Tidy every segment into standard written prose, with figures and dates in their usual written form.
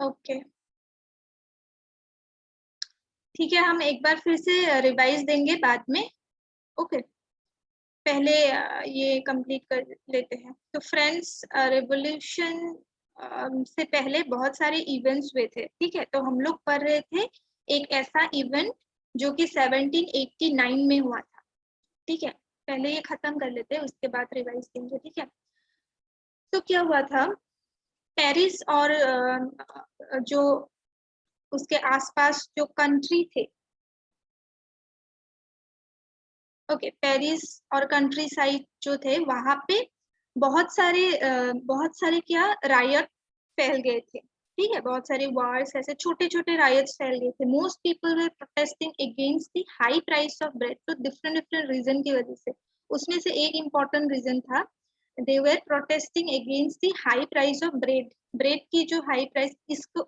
Okay, ठीक है, हम एक बार फिर से रिवाइज देंगे बाद में। ओके, पहले ये कंप्लीट कर लेते हैं। तो फ्रेंड्स, रेवोल्यूशन से पहले बहुत सारे इवेंट्स हुए थे, ठीक है। तो हम लोग पढ़ रहे थे एक ऐसा इवेंट जो कि 1789 में हुआ था, ठीक है। पहले ये खत्म कर लेते हैं, उसके बाद रिवाइज देंगे, ठीक है। तो क्या हुआ था, पेरिस और जो उसके आसपास जो कंट्री थे, ओके, पेरिस और कंट्री साइड जो थे वहां पे बहुत सारे क्या रायट फैल गए थे, ठीक है। बहुत सारे वार्स, ऐसे छोटे छोटे रायट्स फैल गए थे। Most people were protesting against the high price of bread, तो डिफरेंट डिफरेंट रीजन की वजह से। उसमें से एक इम्पॉर्टेंट रीजन था, they were protesting against the high price of bread. Bread की जो हाई प्राइस,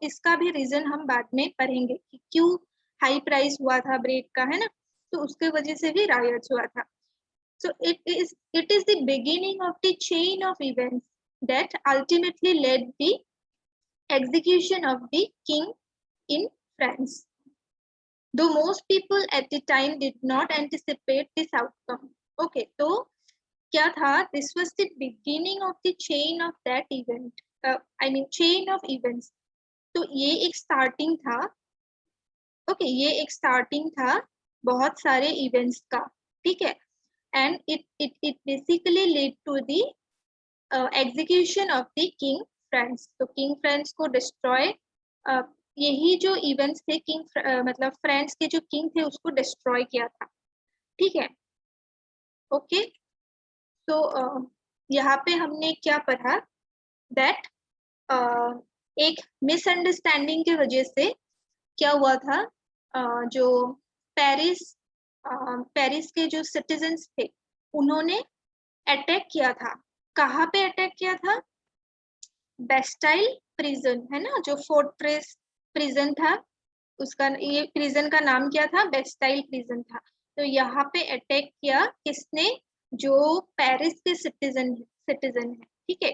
इसका भी रीजन हम बाद में पढ़ेंगे कि क्यों हाई प्राइस हुआ था ब्रेड का, है ना। तो उसके वजह से भी रायट्स हुआ था। So it is the beginning of the chain of events that ultimately led the execution of the king in France. Though most people at the time did not anticipate this outcome. Okay, तो क्या था? This was the beginning of the chain of that event. I mean chain of events. तो ये एक starting था, okay, ये एक starting था बहुत सारे events का, ठीक है। And it basically led to the execution of the king France. तो king France को destroy, यही जो events थे, king मतलब फ्रांस के जो king थे उसको destroy किया था, ठीक है। ओके, तो यहाँ पे हमने क्या पढ़ा, that एक मिसअंडरस्टैंडिंग की वजह से क्या हुआ था, जो पेरिस पेरिस के जो सिटीजन्स थे उन्होंने अटैक किया था। कहाँ पे अटैक किया था? बेस्टाइल प्रिजन, है ना, जो फोर्ट्रेस प्रिजन था, उसका ये प्रिजन का नाम क्या था? बेस्टाइल प्रिजन था। तो यहाँ पे अटैक किया किसने? जो पेरिस के सिटीजन है, ठीक है।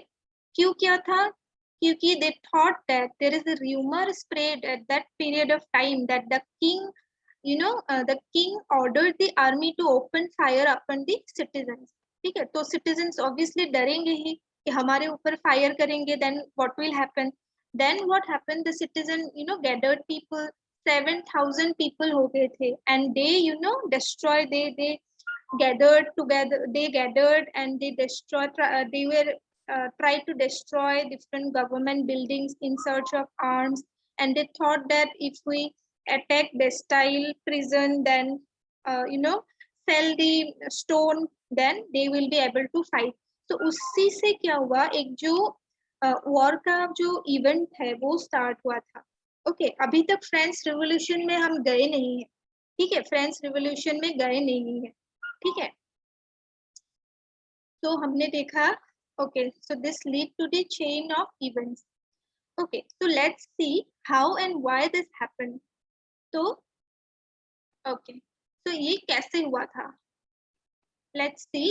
क्यों किया था? क्योंकि they thought that there is a rumor spread at that period of time that the king, the king ordered the army to open fire upon the citizens, ठीक है। तो citizens obviously डरेंगे ही कि हमारे ऊपर फायर करेंगे, then what will happen? Then what happened? The citizen, gathered people, 7,000 people हो गए थे, and they, destroy, they gathered together, they gathered and they destroyed, they were tried to destroy different government buildings in search of arms, and they thought that if we attack Bastille prison, then sell the stone, then they will be able to fight. तो उसी से क्या हुआ, एक जो war का जो event है वो स्टार्ट हुआ था। ओके, अभी तक फ्रेंच रिवॉल्यूशन में हम गए नहीं है, ठीक है, फ्रेंच रिवॉल्यूशन में गए नहीं है, ठीक है। तो हमने देखा, okay, so this lead to the chain of events. Okay, so let's see how and why this happened. तो ओके, तो ये कैसे हुआ था? Let's see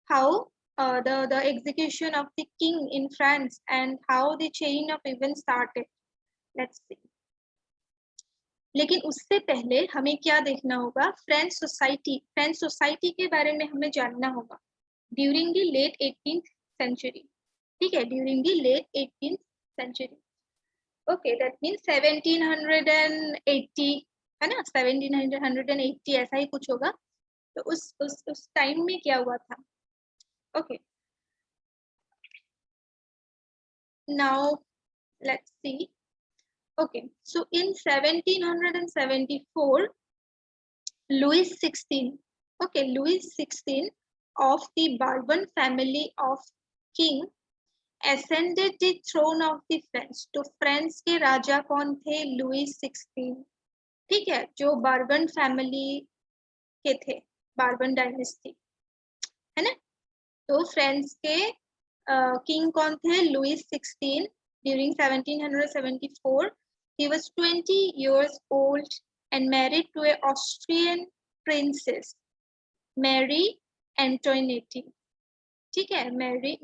how the execution of the king in France and how the chain of events started. Let's see. लेकिन उससे पहले हमें क्या देखना होगा? फ्रेंच सोसाइटी के बारे में हमें जानना होगा during the late 18th century, ठीक है, during the late 18th century. Okay, that means 1780, है ना, 1780 ऐसा ही कुछ होगा। तो उस टाइम में क्या हुआ था? Okay, now let's see. Okay, so in 1774, Louis XVI, okay, Louis XVI of the Bourbon family of king ascended the throne of the French. तो फ्रांस के राजा कौन थे? लुइस 16, ठीक है, जो बार्बन फैमिली के थे, बार्बन डायनेस्टी, है ना। तो फ्रांस के किंग कौन थे? Louis 16। During 1774 he was 20 years old and married to an Austrian princess, Mary Antoinette, ठीक है,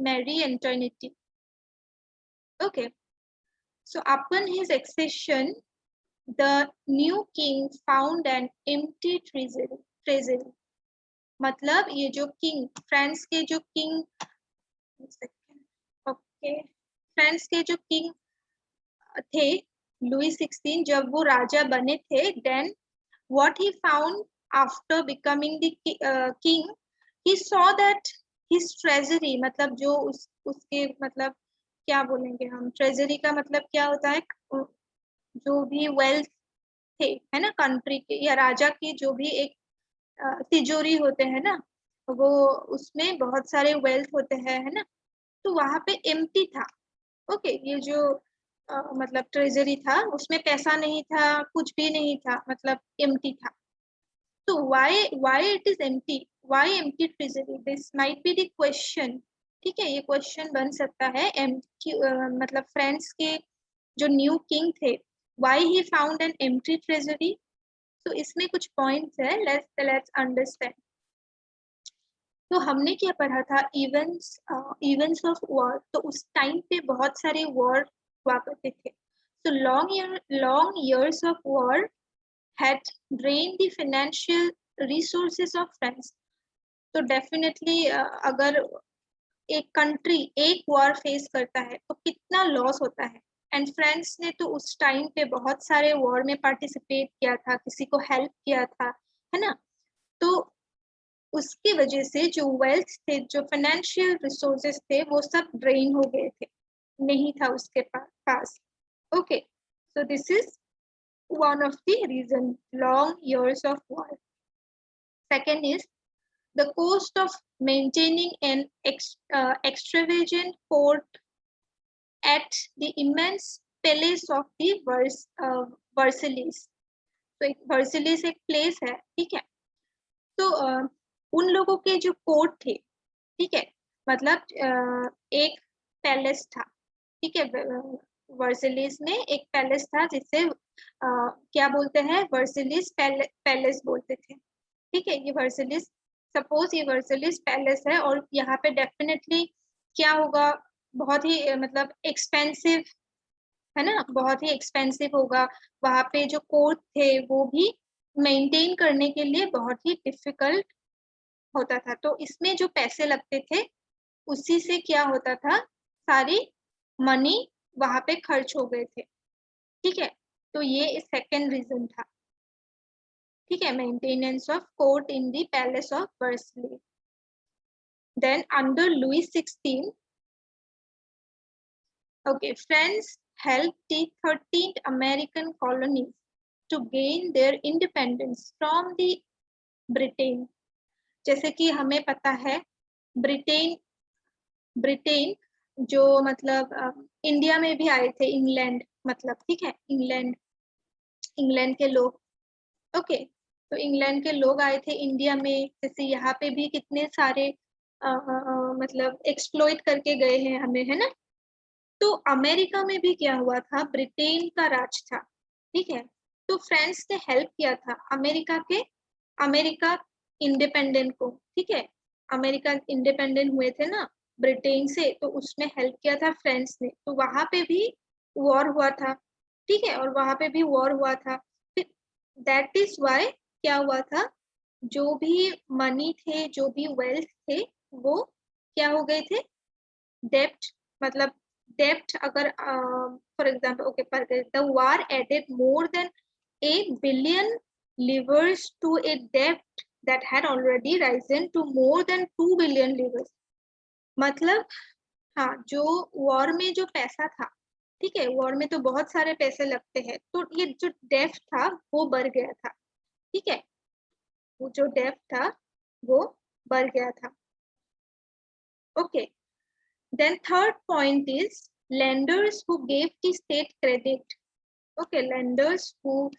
Mary Antoinette। Okay, So upon his accession, the new king found an empty treasury. मतलब ये जो किंग, फ्रांस के जो king, okay, France के जो king थे लुई 16, जब वो राजा बने थे, then what he found after becoming the king, he saw that his treasury, मतलब जो उसके मतलब क्या बोलेंगे हम, ट्रेजरी का मतलब क्या होता है, जो भी वेल्थ थे है ना कंट्री के या राजा की, जो भी एक तिजोरी होते हैं ना, वो उसमें बहुत सारे वेल्थ होते हैं है ना, तो वहां पे एम्प्टी था। ओके, ये जो मतलब ट्रेजरी था उसमें पैसा नहीं था, कुछ भी नहीं था, मतलब एम्प्टी था। तो why it is empty, why empty treasury, this might be the question। ठीक है, ये क्वेश्चन बन सकता है। empty मतलब फ्रांस के जो न्यू किंग थे, why he found an empty treasury। तो इसमें कुछ पॉइंट्स है, लेट्स अंडरस्टैंड। तो हमने क्या पढ़ा था, इवेंट्स ऑफ वॉर, तो उस टाइम पे बहुत सारे वॉर हुआ करते थे। तो long years of war had drained the financial resources of France। तो डेफिनेटली अगर एक कंट्री एक वॉर फेस करता है तो कितना लॉस होता है। एंड फ्रांस ने तो उस टाइम पे बहुत सारे वॉर में पार्टिसिपेट किया था, किसी को हेल्प किया था, है ना। तो उसकी वजह से जो वेल्थ थे, जो फाइनेंशियल रिसोर्सेज थे, वो सब ड्रेन हो गए थे, नहीं था उसके पास। Okay, so this is one of the reason, long years of war। Second is the cost of maintaining an extravagant court at the immense palace of the Versailles। तो एक वर्सिलिस एक प्लेस है, ठीक है। तो उन लोगों के जो कोर्ट थे, ठीक है, मतलब एक पैलेस था, ठीक है, वर्सिलिस में एक पैलेस था जिसे क्या बोलते हैं, वर्सिलिस पैलेस बोलते थे। ठीक है, ये वर्सिलिस, सपोज ये वर्सिलिस पैलेस है, और यहाँ पे डेफिनेटली क्या होगा, बहुत ही मतलब एक्सपेंसिव है ना, बहुत ही एक्सपेंसिव होगा। वहां पे जो कोर्ट थे वो भी मेंटेन करने के लिए बहुत ही डिफिकल्ट होता था। तो इसमें जो पैसे लगते थे उसी से क्या होता था, सारी मनी वहां पे खर्च हो गए थे। ठीक है, तो ये सेकेंड रीजन था। ठीक है, maintenance of court in the palace of Versailles. Then under Louis 16, okay, France helped the 13th American colonies to gain their independence from the Britain। जैसे कि हमें पता है ब्रिटेन ब्रिटेन जो मतलब इंडिया में भी आए थे, इंग्लैंड मतलब, ठीक है, इंग्लैंड के लोग। ओके, तो इंग्लैंड के लोग आए थे इंडिया में, जैसे यहाँ पे भी कितने सारे मतलब एक्सप्लॉइट करके गए हैं हमें, है ना। तो अमेरिका में भी क्या हुआ था, ब्रिटेन का राज था, ठीक है। तो फ्रांस ने हेल्प किया था अमेरिका इंडिपेंडेंट को, ठीक है। अमेरिका इंडिपेंडेंट हुए थे ना ब्रिटेन से, तो उसमें हेल्प किया था फ्रांस ने। तो वहां पे भी वॉर हुआ था, ठीक है, और वहां पे भी वॉर हुआ था। दैट इज वाई क्या हुआ था, जो भी मनी थे, जो भी वेल्थ थे, वो क्या हो गए थे, डेप्ट, मतलब डेप्ट अगर फॉर एग्जाम्पल, ओके, पर the war added more than $1 billion livres to a debt that had already risen to more than 2 billion livres। मतलब हाँ, जो वॉर में जो पैसा था, ठीक है, वॉर में तो बहुत सारे पैसे लगते हैं, तो ये जो डेप्ट था वो बढ़ गया था, ठीक है, वो जो डेप्ट था वो बढ़ गया था। Okay, then third point is lenders who gave the state credit। Okay, lenders who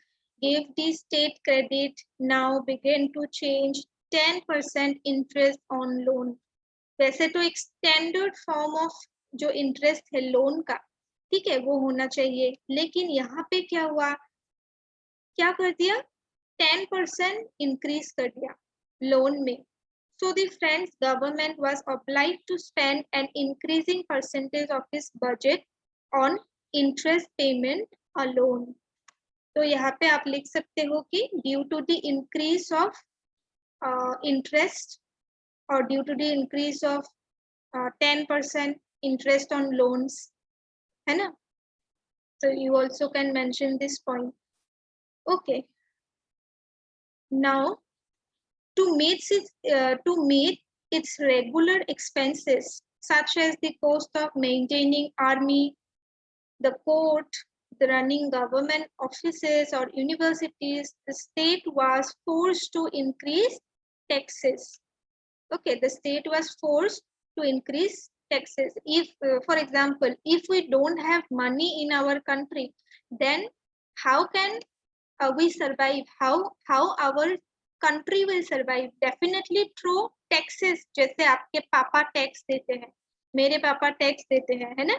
gave the state credit now begin to change 10% interest on loan। वैसे तो एक स्टैंडर्ड फॉर्म ऑफ जो इंटरेस्ट है लोन का, ठीक है, वो होना चाहिए, लेकिन यहाँ पे क्या हुआ, क्या कर दिया, 10% इंक्रीज कर दिया लोन में। So the French government was obliged to spend an increasing percentage of its budget on interest payment alone. तो यहाँ पे आप लिख सकते हो कि due to the increase of interest और due to the increase of 10% interest on loans, है ना। So you also can mention this point. Okay. Now, to meet its regular expenses, such as the cost of maintaining army, the court, the running government offices or universities, the state was forced to increase taxes. Okay, the state was forced to increase taxes. If, for example, if we don't have money in our country, then how can we survive? How our country will survive? Definitely through taxes. जैसे आपके पापा tax देते हैं, मेरे पापा tax देते हैं, है ना।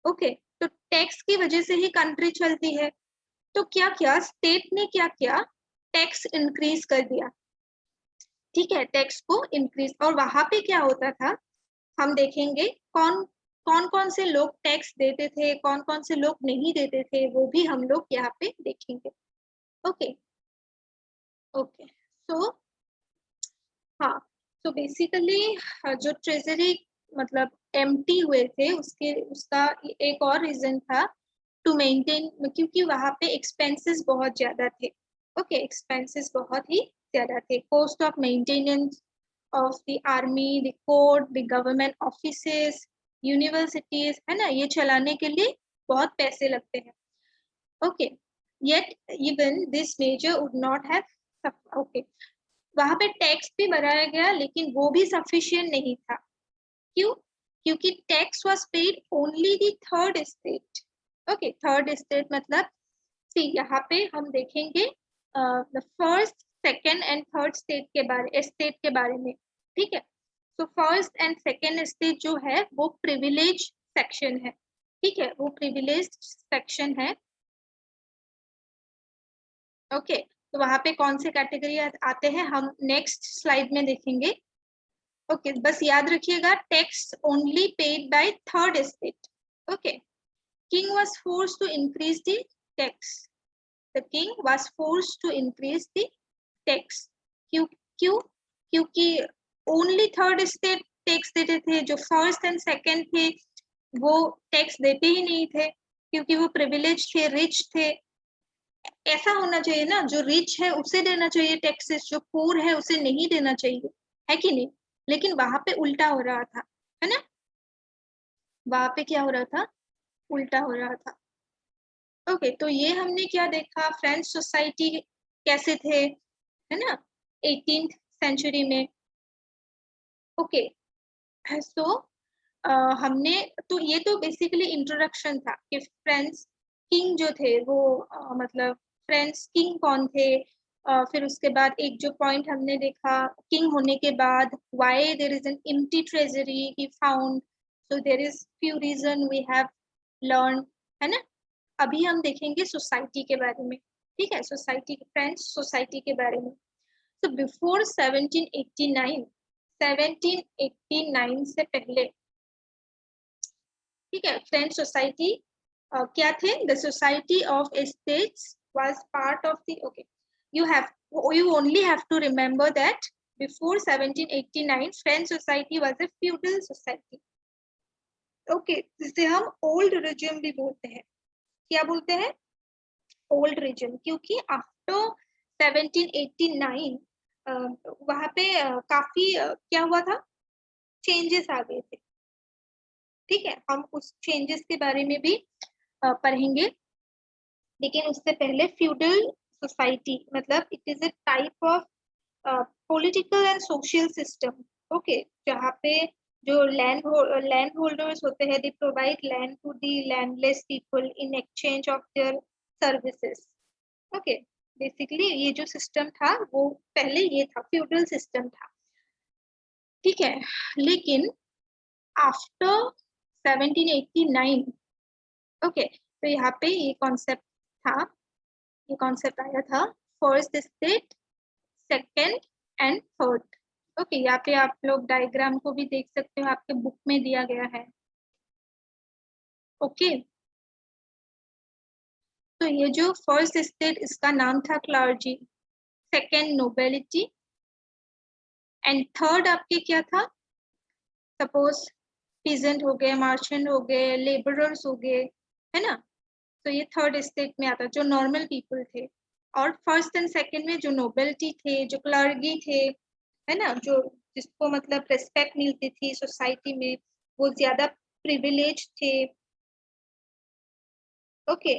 ओके, तो टैक्स की वजह से ही कंट्री चलती है। तो क्या किया स्टेट ने, क्या किया, टैक्स इंक्रीज कर दिया। ठीक है, टैक्स को इंक्रीज। और वहां पे क्या होता था, हम देखेंगे कौन कौन कौन से लोग टैक्स देते थे, कौन कौन से लोग नहीं देते थे, वो भी हम लोग यहाँ पे देखेंगे। ओके ओके, सो हाँ, तो बेसिकली जो ट्रेजरी मतलब एम्प्टी हुए थे, उसका एक और रीजन था टू मेंटेन, क्योंकि वहां पे एक्सपेंसेस बहुत ज्यादा थे। ओके, एक्सपेंसेस बहुत ही ज्यादा थे। Cost of maintenance of the army, the court, the government offices, universities, है ना, ये चलाने के लिए बहुत पैसे लगते हैं। Okay, yet even this measure would not have, okay, वहां पे टैक्स भी बढ़ाया गया लेकिन वो भी सफिशिएंट नहीं था। क्यों? क्योंकि tax was paid only the third state. Okay, third state मतलब सी, यहाँ पे हम देखेंगे first, second and third state के बारे में। ठीक है, तो फर्स्ट एंड सेकेंड स्टेट जो है वो प्रिविलेज सेक्शन है। ठीक है, वो प्रिविलेज सेक्शन है। ओके, तो वहां पे कौन से कैटेगरी आते हैं हम नेक्स्ट स्लाइड में देखेंगे। ओके, बस याद रखिएगा, tax only paid by third state. Okay, king was forced to increase the tax. The king was forced to increase the tax. क्यों? क्यों? क्योंकि ओनली थर्ड स्टेट टैक्स देते थे, जो फर्स्ट एंड सेकेंड थे वो टैक्स देते ही नहीं थे, क्योंकि वो प्रिविलेज थे, रिच थे। ऐसा होना चाहिए ना, जो रिच है उसे देना चाहिए टैक्सेस, जो पुअर है उसे नहीं देना चाहिए, है कि नहीं। लेकिन वहां पे उल्टा हो रहा था, है ना। वहां पे क्या हो रहा था, उल्टा हो रहा था। ओके, तो ये हमने क्या देखा, फ्रेंच सोसाइटी कैसे थे, है ना, 18th सेंचुरी में। ओके, सो हमने, तो ये तो बेसिकली इंट्रोडक्शन था कि फ्रेंच किंग जो थे वो मतलब फ्रेंच किंग कौन थे। फिर उसके बाद एक जो पॉइंट हमने देखा, किंग होने के बाद why there is an empty treasury he found, so there is few reason we have learn, है ना। अभी हम देखेंगे सोसाइटी के बारे में। ठीक है, सोसाइटी, फ्रेंच सोसाइटी के बारे में। तो बिफोर 1789, 1789 से पहले, ठीक है, फ्रेंच सोसाइटी क्या थे, the society of estates was part of the, okay, you only have to remember that before 1789 French society was a feudal society. Okay, जिसे हम ओल्ड रिजियम भी बोलते हैं। क्या बोलते हैं? ओल्ड रिजियम, क्योंकि आफ्टर 1789 वहां पे काफी क्या हुआ था, चेंजेस आ गए थे। ठीक है, हम उस चेंजेस के बारे में भी पढ़ेंगे। लेकिन उससे पहले फ्यूडल सोसाइटी मतलब it is a type of political and social system. Okay, जहाँ पे जो लैंड होल्डर्स होते हैं, they provide land to the landless people in exchange of their services. Okay, basically ये जो सिस्टम था वो पहले ये था, फ्यूडल सिस्टम था। ठीक है, लेकिन आफ्टर 1789, ओके, तो यहाँ पे ये कॉन्सेप्ट था, ये कॉन्सेप्ट आया था first state, second and third. Okay, यहाँ पे आप लोग डायग्राम को भी देख सकते हो, आपके बुक में दिया गया है। ओके, तो ये जो फर्स्ट स्टेट इसका नाम था clergy, second nobility, and third आपके क्या था, सपोज पीजेंट हो गए, मार्चेंट हो गए, लेबरर्स हो गए, है ना। तो ये थर्ड स्टेट में आता, जो नॉर्मल पीपल थे। और फर्स्ट एंड सेकंड में जो नोबेलिटी थे, जो क्लर्गी थे, है ना, जो जिसको मतलब रेस्पेक्ट मिलती थी सोसाइटी में, वो ज्यादा प्रिविलेज थे। Okay,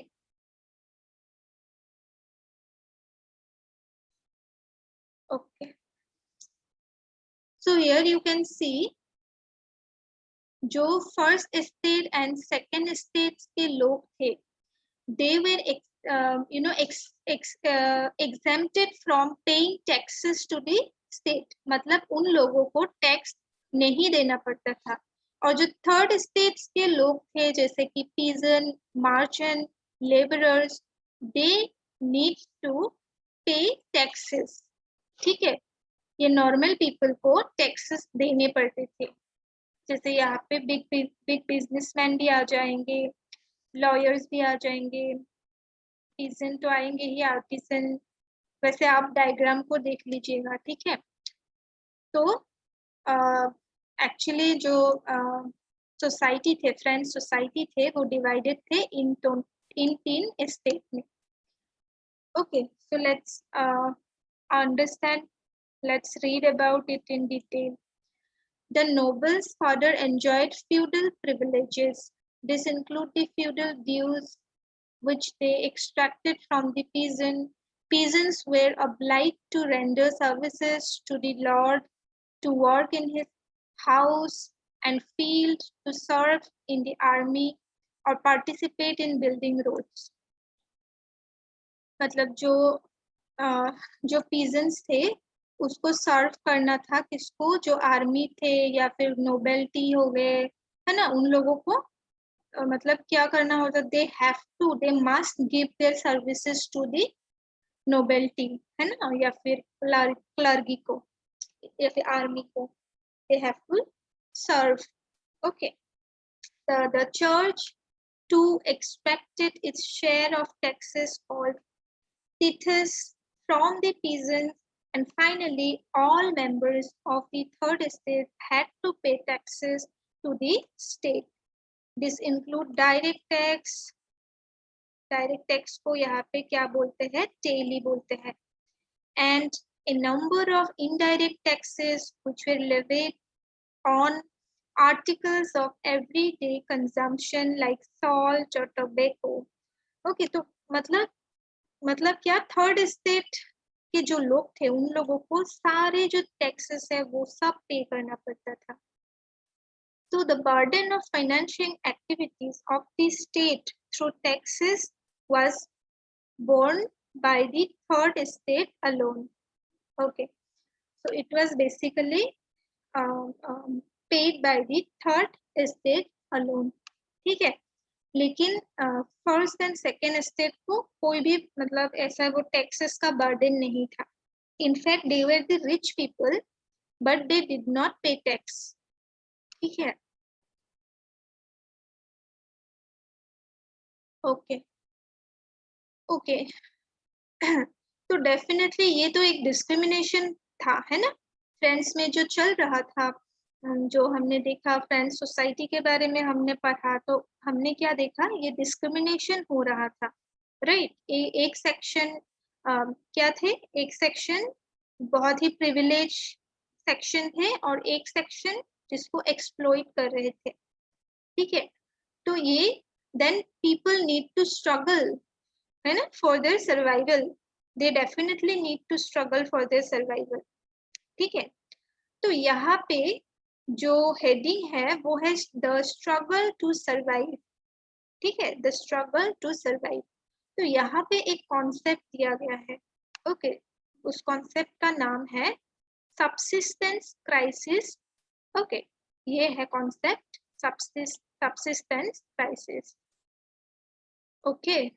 okay, so here you can see जो first state and second state के लोग थे, they were exempted from paying taxes to the state, मतलब उन लोगों को टैक्स नहीं देना पड़ता था। और जो थर्ड स्टेट्स के लोग थे जैसे कि peasant, merchant, labourers, they need to pay taxes. ठीक है, ये नॉर्मल पीपल को टैक्सेस देने पड़ते थे। जैसे यहाँ पे बिग बिग बिजनेसमैन भी आ जाएंगे, लॉयर्स भी आ जाएंगे, आर्टिसन तो आएंगे ही, आर्टिसन। वैसे आप डायग्राम को देख लीजिएगा, ठीक है। तो एक्चुअली जो सोसाइटी थे, फ्रेंच सोसाइटी थे, वो डिवाइडेड थे इन तीन स्टेट में। Okay, so let's understand, let's read about it in detail. The nobles further enjoyed feudal privileges. This include the feudal dues which they extracted from the peasant. Peasants were obliged to render services to the lord, to work in his house and field, to serve in the army or participate in building roads. मतलब जो peasants थे उसको सर्व करना था किसको, जो army थे या फिर नोबेलिटी हो गए, है ना, उन लोगों को मतलब क्या करना होता, they must give their services to the nobility, है ना, या फिर क्लर्गी को या फिर आर्मी को, they have to serve. Okay, the church too expected its share of taxes called tithes from the peasants, and finally all members of the third estate had to pay taxes to the state. This include direct tax, direct tax को यहाँ पे क्या बोलते हैं, tele बोलते हैं, and a number of indirect taxes which were levied on articles of everyday consumption like salt or tobacco. Okay, तो मतलब क्या, थर्ड स्टेट के जो लोग थे उन लोगों को सारे जो टैक्सेस है वो सब पे करना पड़ता था। So the burden of financing activities of the state through taxes was borne by the third estate alone. Okay, so it was basically paid by the third estate alone. ठीक है, लेकिन फर्स्ट एंड सेकेंड स्टेट को कोई भी मतलब ऐसा वो taxes का बर्डन नहीं था। In fact they were the rich people but they did not पे टैक्स। ठीक है, ओके, ओके। तो डेफिनेटली ये तो एक डिस्क्रिमिनेशन था, है ना, फ्रेंड्स में जो चल रहा था। जो हमने देखा फ्रेंच सोसाइटी के बारे में हमने पढ़ा, तो हमने क्या देखा, ये डिस्क्रिमिनेशन हो रहा था, राइट। एक सेक्शन क्या थे, एक सेक्शन बहुत ही प्रिविलेज सेक्शन थे और एक सेक्शन जिसको एक्सप्लॉइट कर रहे थे। ठीक है, तो ये then people need to struggle, है ना, for their survival. They definitely need to struggle for their survival. ठीक है, तो यहाँ पे जो हेडिंग है वो है द स्ट्रगल टू सर्वाइव। ठीक है, द स्ट्रगल टू सर्वाइव। तो यहाँ पे एक कॉन्सेप्ट दिया गया है। ओके, उस कॉन्सेप्ट का नाम है सबसिस्टेंस क्राइसिस। ओके, ये है concept subsistence crisis. Okay,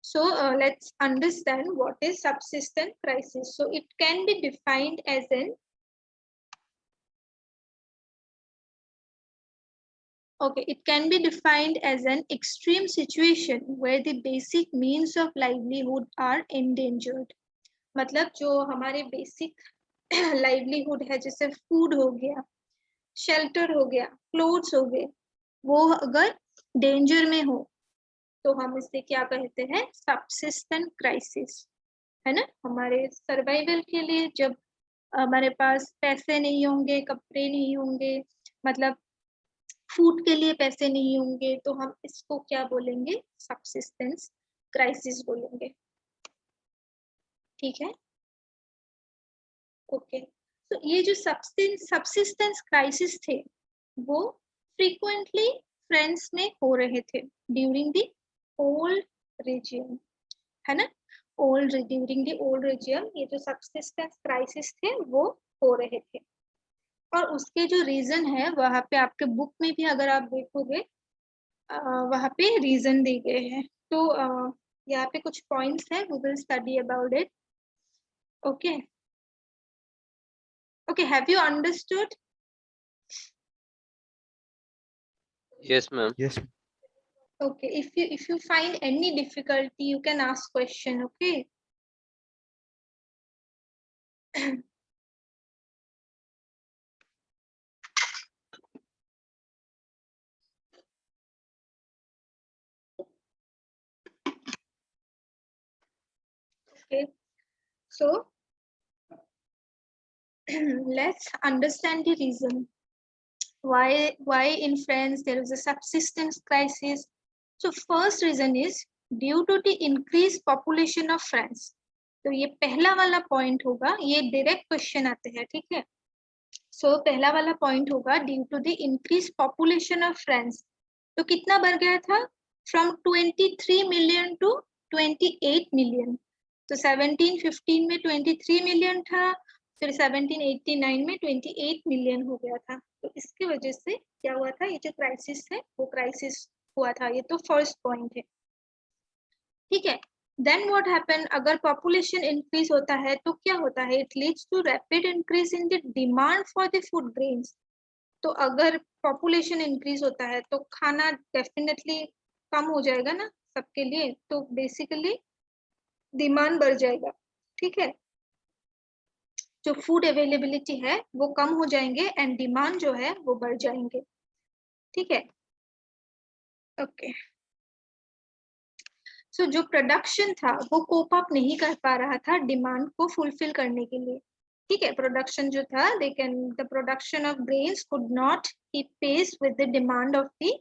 so let's understand what is subsistence crisis. So it can be defined as an Okay, it can be defined as an extreme situation where the basic means of livelihood are endangered. मतलब जो हमारे basic livelihood है, जैसे food हो गया, shelter हो गया, clothes हो गए, वो अगर डेंजर में हो तो हम इसे क्या कहते हैं, सबसिस्टेंट क्राइसिस, है ना। हमारे सर्वाइवल के लिए जब हमारे पास पैसे नहीं होंगे, कपड़े नहीं होंगे, मतलब फूड के लिए पैसे नहीं होंगे, तो हम इसको क्या बोलेंगे, सबसिस्टेंस क्राइसिस बोलेंगे। ठीक है, ओके। तो ये जो सबसिस्टेंस क्राइसिस थे वो फ्रीक्वेंटली फ्रांस में हो रहे थे ड्यूरिंग द ओल्ड रीजियन, है ना। ड्यूरिंग द ओल्ड रीजियन ये जो सबसिस्टेंस क्राइसिस थे वो हो रहे थे। और उसके जो रीजन है वहां पे आपके बुक में भी अगर आप देखोगे वहां पे रीजन दिए गए हैं। तो यहाँ पे कुछ पॉइंट्स है, we will study about it. Okay okay, have you understood? Yes, ma'am. Yes. Okay, if you find any difficulty you can ask question. Okay. Okay, so let's understand the reason why in France there is a subsistence crisis. So first reason is due to the increased population of France. तो ये पहला वाला point होगा, ये direct question आते हैं, ठीक है। सो पहला वाला पॉइंट होगा due to the increase population of France. तो कितना बढ़ गया था, फ्रॉम 23 मिलियन टू 28 मिलियन। तो 1715 में 23 मिलियन था, फिर 1789 में 28 मिलियन हो गया था। तो इसकी वजह से क्या हुआ था, ये जो क्राइसिस है वो क्राइसिस हुआ था। ये तो फर्स्ट पॉइंट है, ठीक है। देन व्हाट हैपन, अगर पॉपुलेशन इंक्रीज होता है तो क्या होता है, it leads to rapid increase in the demand for the food grains. तो अगर पॉपुलेशन इंक्रीज होता है तो खाना डेफिनेटली कम हो जाएगा ना सबके लिए, तो बेसिकली डिमांड बढ़ जाएगा, ठीक है। जो फूड अवेलेबिलिटी है वो कम हो जाएंगे एंड डिमांड जो है वो बढ़ जाएंगे, ठीक है, ओके। सो जो प्रोडक्शन था वो कोप अप नहीं कर पा रहा था डिमांड को फुलफिल करने के लिए, ठीक है। प्रोडक्शन जो था, the production of grains could not keep pace with the demand of the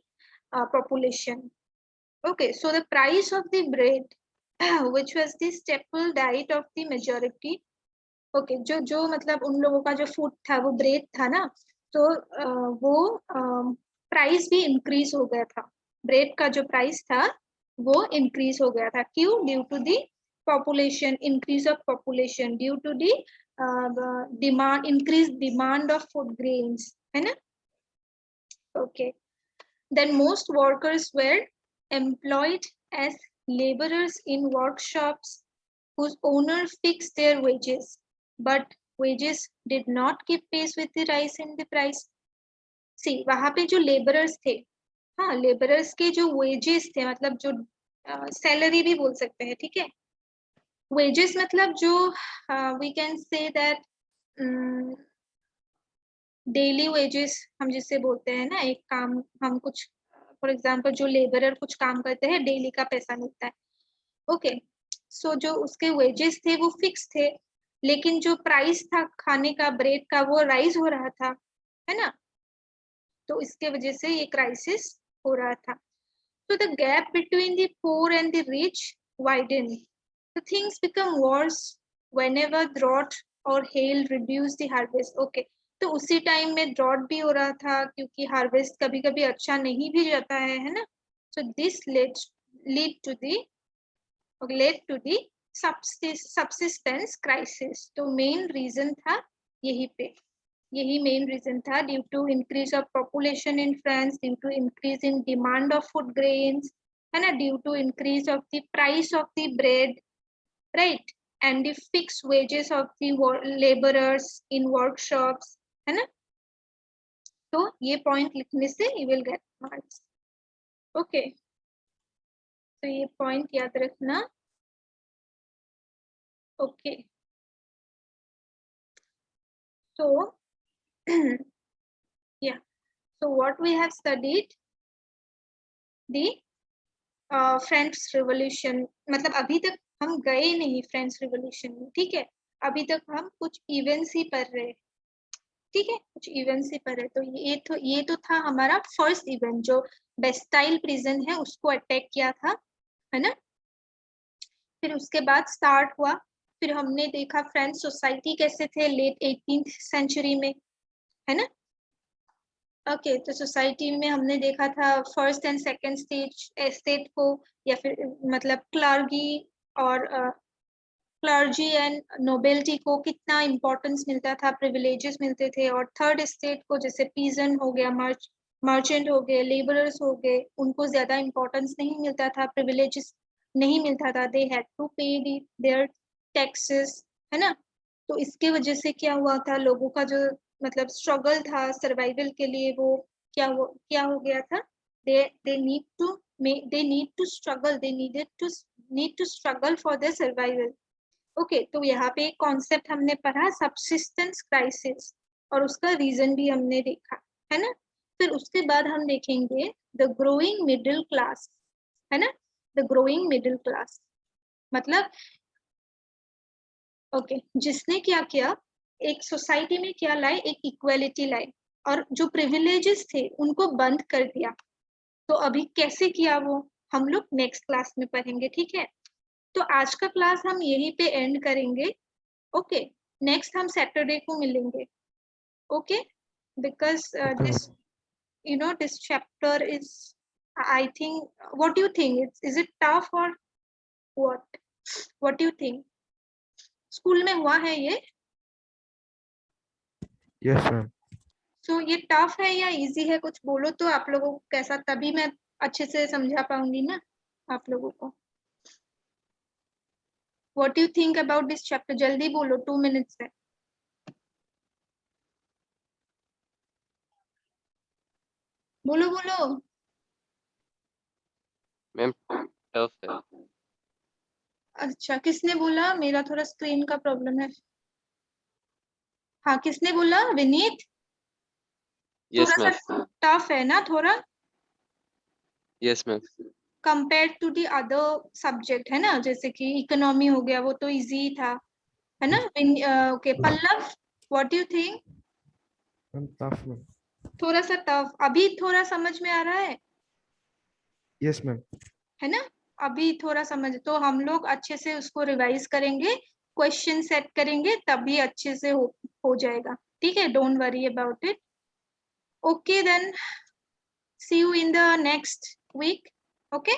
population. Okay, so the price of the bread which was the staple diet of the majority. Okay, जो मतलब उन लोगों का जो food था वो bread था ना, तो वो प्राइस भी इंक्रीज हो गया था। ब्रेड का जो प्राइस था वो इंक्रीज हो गया था, क्यों, due to the population, increase of population, due to the demand, increase demand of food grains, है ना। Okay, then most workers were employed as laborers in workshops whose owner fixed their wages, but wages did not keep pace with the rise in the price. See, वहां पे जो labourers थे, हाँ, labourers के जो wages थे, मतलब जो सैलरी भी बोल सकते हैं, ठीक है। वेजेस मतलब जो we can say that daily wages हम जिससे बोलते हैं ना, एक काम हम कुछ, फॉर एग्जांपल जो लेबरर कुछ काम करते हैं डेली का पैसा मिलता है, ओके। सो जो उसके वेजेस थे वो फिक्स थे, लेकिन जो प्राइस था खाने का, ब्रेड का, वो राइज हो रहा था, है ना। तो इसके वजह से ये क्राइसिस हो रहा था। तो the gap between the poor and the rich widen, the things become worse whenever drought और hail reduce the harvest. Okay, तो उसी टाइम में ड्रॉट भी हो रहा था क्योंकि हार्वेस्ट कभी कभी अच्छा नहीं भी जाता है ना। So this led to the subsistence crisis. तो मेन रीजन था यही पे, यही मेन रीजन था, due to increase of population in France, due to increase in demand of food grains, है ना, due to increase of the price of the bread, right, and the fixed wages of the laborers in workshops, है ना। तो ये point लिखने से you will get marks. Okay, तो ये पॉइंट याद रखना। Okay, so yeah, so what we have studied the French revolution, मतलब अभी तक हम गए नहीं फ्रेंच रिवॉल्यूशन में, ठीक है, अभी तक हम कुछ इवेंट्स ही पढ़ रहे हैं, ठीक है, कुछ इवेंट्स ही पढ़े। तो ये तो था हमारा फर्स्ट इवेंट जो बेस्टाइल प्रिजन है उसको अटैक किया था, है ना। फिर उसके बाद स्टार्ट हुआ, फिर हमने देखा फ्रेंच सोसाइटी कैसे थे लेट 18th सेंचुरी में, है ना। ओके, तो सोसाइटी में हमने देखा था first and second stage estate को, या फिर मतलब क्लर्गी और क्लर्जी एंड नोबेलिटी को कितना इम्पोर्टेंस मिलता था, प्रिविलेजेस मिलते थे। और थर्ड स्टेट को जैसे पीजन हो गया, मर्चेंट हो गए, लेबरर्स हो गए, उनको ज्यादा इम्पोर्टेंस नहीं मिलता था, प्रिविलेजेस नहीं मिलता था, दे हैड टू पे देयर टैक्सेस, है ना। तो इसके वजह से क्या हुआ था, लोगों का जो मतलब स्ट्रगल था सर्वाइवल के लिए, वो क्या हो गया था, they need to they need to struggle, they need to struggle for their survival. Okay, तो यहाँ पे एक कॉन्सेप्ट हमने पढ़ा सब्सिस्टेंस क्राइसिस, और उसका रीजन भी हमने देखा, है ना। फिर उसके बाद हम देखेंगे द ग्रोइंग मिडिल क्लास, है ना, द ग्रोइंग मिडिल क्लास मतलब ओके जिसने क्या किया, एक सोसाइटी में क्या लाए, एक इक्वेलिटी लाए, और जो प्रिविलेजेस थे उनको बंद कर दिया। तो अभी कैसे किया वो हम लोग नेक्स्ट क्लास में पढ़ेंगे, ठीक है। तो आज का क्लास हम यहीं पे एंड करेंगे। ओके, नेक्स्ट हम सैटरडे को मिलेंगे। Okay, because Okay, this this chapter is, I think, what do you think, is it tough or what do you think? School में हुआ है ये, yes, ma'am. तो ये टफ है या इजी है, कुछ बोलो तो आप लोगों को कैसा, तभी मैं अच्छे से समझा पाऊंगी ना आप लोगों को। What you think about this chapter, जल्दी बोलो, 2 मिनट्स है। बोलो बोलो। मैम टफ है। अच्छा, किसने बोला, मेरा थोड़ा स्क्रीन का प्रॉब्लम है। हाँ, किसने बोला, विनीत। यस थोड़ा मैम। सा टफ है ना थोड़ा, yes ma'am. Compare to the other subject, है ना, जैसे कि इकोनॉमी हो गया, वो तो इजी था, है ना। Okay Pallav, what you think. Ma'am, tough, ma'am. थोड़ा सा टफ, अभी थोड़ा समझ में आ रहा है Yes, ma'am. है ना। अभी थोड़ा समझ, तो हम लोग अच्छे से उसको रिवाइज करेंगे, क्वेश्चन सेट करेंगे, तभी अच्छे से हो जाएगा, ठीक है, don't worry about it. Okay then, see you in the next week. Okay,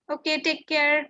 okay, take care.